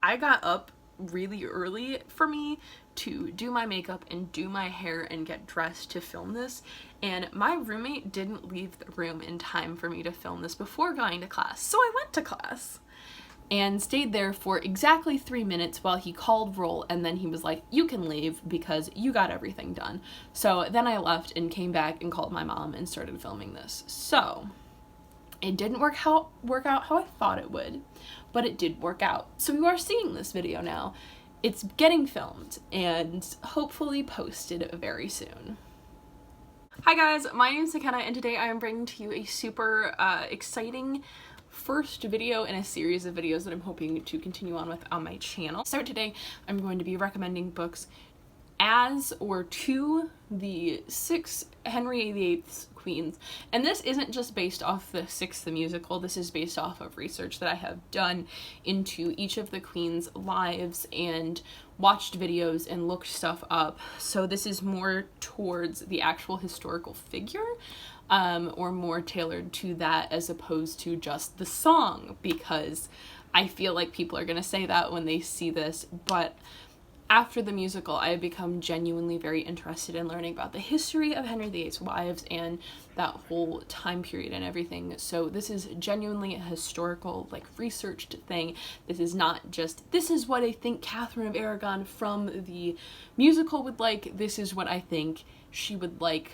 I got up really early for me to do my makeup and do my hair and get dressed to film this, and my roommate didn't leave the room in time for me to film this before going to class. So I went to class and stayed there for exactly 3 minutes while he called roll, and then he was like, you can leave because you got everything done. So then I left and came back and called my mom and started filming this. So it didn't work out how I thought it would, but it did work out. So you are seeing this video now. It's getting filmed and hopefully posted very soon. Hi guys, my name is McKenna, and today I am bringing to you a super exciting first video in a series of videos that I'm hoping to continue on with on my channel. So today I'm going to be recommending books as or to the 6 Henry VIII's queens, and this isn't just based off the 6th the musical. This is based off of research that I have done into each of the queens' lives and watched videos and looked stuff up. So this is more towards the actual historical figure, or more tailored to that as opposed to just the song, because I feel like people are gonna say that when they see this. But after the musical, I have become genuinely very interested in learning about the history of Henry VIII's wives and that whole time period and everything. So this is genuinely a historical, like, researched thing. This is not just, this is what I think Catherine of Aragon from the musical would like. This is what I think she would like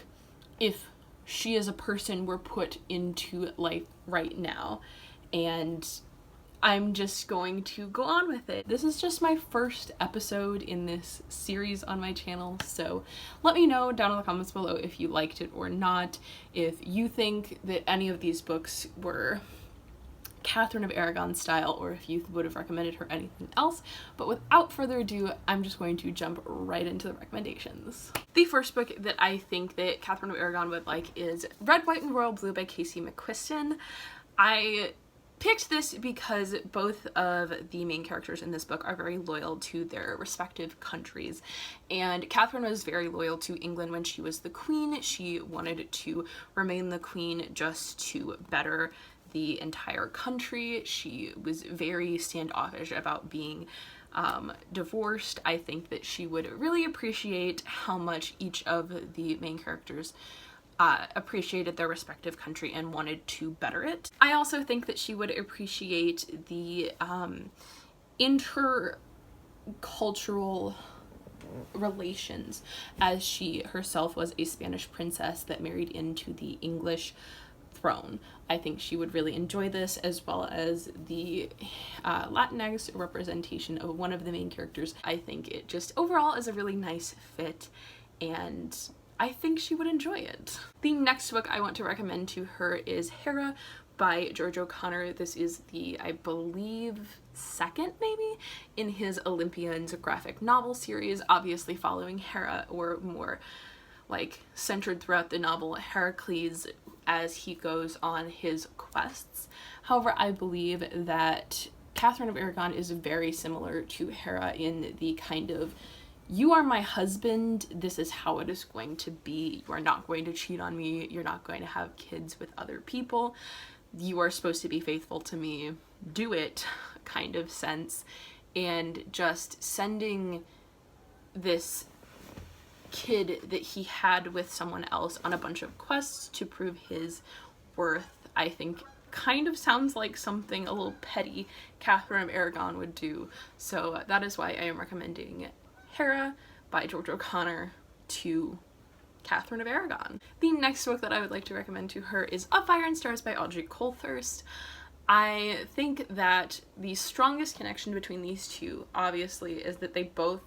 if she as a person were put into life right now. And I'm just going to go on with it. This is just my first episode in this series on my channel, so let me know down in the comments below if you liked it or not, if you think that any of these books were Catherine of Aragon style, or if you would have recommended her anything else. But without further ado, I'm just going to jump right into the recommendations. The first book that I think that Catherine of Aragon would like is Red, White, and Royal Blue by Casey McQuiston. I picked this because both of the main characters in this book are very loyal to their respective countries, and Catherine was very loyal to England when she was the queen. She wanted to remain the queen just to better the entire country. She was very standoffish about being divorced. I think that she would really appreciate how much each of the main characters appreciated their respective country and wanted to better it. I also think that she would appreciate the intercultural relations, as she herself was a Spanish princess that married into the English throne. I think she would really enjoy this, as well as the Latinx representation of one of the main characters. I think it just overall is a really nice fit, and I think she would enjoy it. The next book I want to recommend to her is Hera by George O'Connor. This is the, I believe, second maybe in his Olympians graphic novel series, obviously following Hera, or more like centered throughout the novel Heracles as he goes on his quests. However, I believe that Catherine of Aragon is very similar to Hera in the kind of, you are my husband, this is how it is going to be, you are not going to cheat on me, you're not going to have kids with other people, you are supposed to be faithful to me, do it kind of sense. And just sending this kid that he had with someone else on a bunch of quests to prove his worth, I think kind of sounds like something a little petty Catherine of Aragon would do. So that is why I am recommending Hera by George O'Connor to Catherine of Aragon. The next book that I would like to recommend to her is Of Fire and Stars by Audrey Coulthurst. I think that the strongest connection between these two, obviously, is that they both,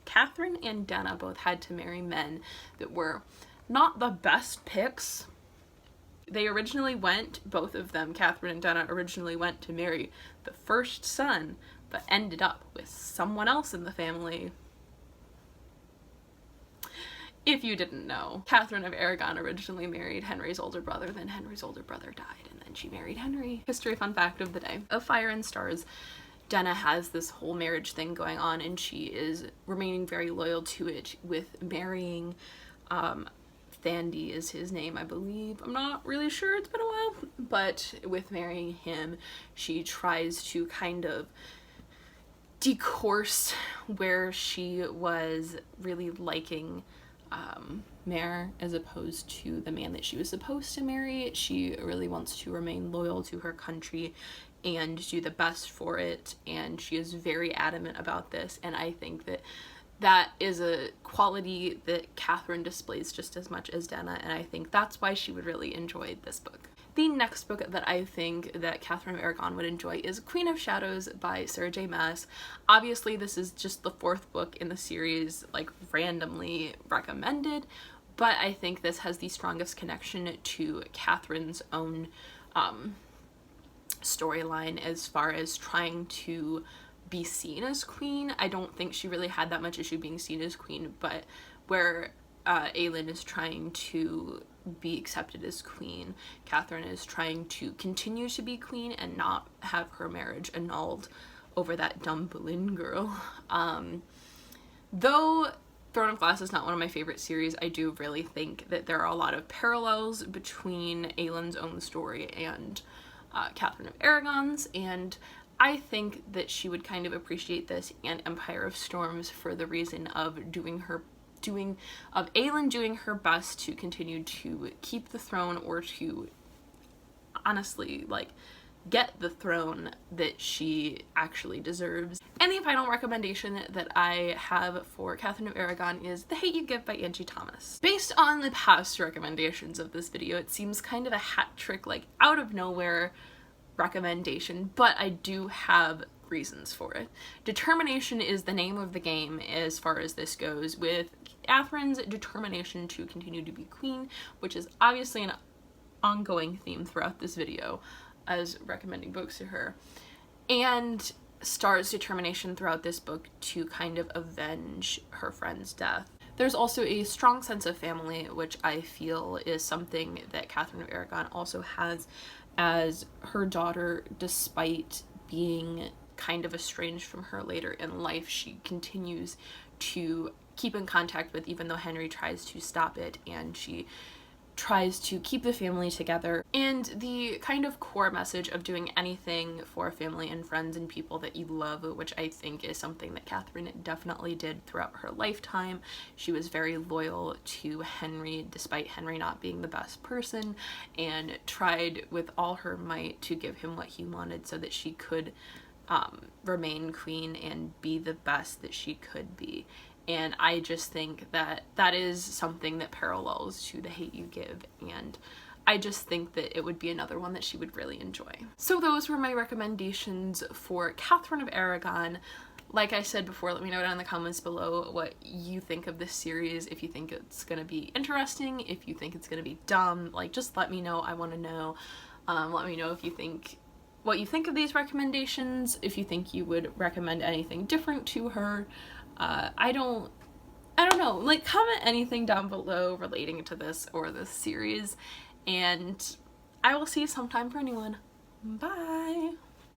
Catherine and Dana, both had to marry men that were not the best picks. They originally went, both of them, Catherine and Dana, originally went to marry the first son, but ended up with someone else in the family. If you didn't know, Catherine of Aragon originally married Henry's older brother, then Henry's older brother died, and then she married Henry. History fun fact of the day. Of Fire and Stars, Dana has this whole marriage thing going on, and she is remaining very loyal to it with marrying, Thandy is his name, I believe. I'm not really sure, it's been a while, but with marrying him, she tries to kind of decourse where she was really liking Mare as opposed to the man that she was supposed to marry. She really wants to remain loyal to her country and do the best for it, and she is very adamant about this, and I think that that is a quality that Catherine displays just as much as Denna, and I think that's why she would really enjoy this book. The next book that I think that Catherine of Aragon would enjoy is Queen of Shadows by Sarah J. Maas. Obviously, this is just the 4th book in the series, like, randomly recommended, but I think this has the strongest connection to Catherine's own storyline as far as trying to be seen as queen. I don't think she really had that much issue being seen as queen, but where Aelin is trying to be accepted as queen, Catherine is trying to continue to be queen and not have her marriage annulled over that dumb Boleyn girl. Though Throne of Glass is not one of my favorite series, I do really think that there are a lot of parallels between Aelin's own story and Catherine of Aragon's, and I think that she would kind of appreciate this and Empire of Storms for the reason of Aelin doing her best to continue to keep the throne, or to honestly, like, get the throne that she actually deserves. And the final recommendation that I have for Catherine of Aragon is The Hate You Give by Angie Thomas. Based on the past recommendations of this video, it seems kind of a hat trick, like, out of nowhere recommendation, but I do have reasons for it. Determination is the name of the game as far as this goes, with Catherine's determination to continue to be queen, which is obviously an ongoing theme throughout this video as recommending books to her, and Star's determination throughout this book to kind of avenge her friend's death. There's also a strong sense of family, which I feel is something that Catherine of Aragon also has, as her daughter, despite being kind of estranged from her later in life, she continues to keep in contact with, even though Henry tries to stop it, and she tries to keep the family together. And the kind of core message of doing anything for family and friends and people that you love, which I think is something that Catherine definitely did throughout her lifetime. She was very loyal to Henry, despite Henry not being the best person, and tried with all her might to give him what he wanted so that she could remain queen and be the best that she could be. And I just think that that is something that parallels to The Hate You Give, and I just think that it would be another one that she would really enjoy. So those were my recommendations for Catherine of Aragon. Like I said before, let me know down in the comments below what you think of this series, if you think it's gonna be interesting, if you think it's gonna be dumb, like, just let me know. I want to know. Let me know if you think what you think of these recommendations, if you think you would recommend anything different to her. I don't know, like, comment anything down below relating to this or this series, and I will see you sometime for a new one. Bye!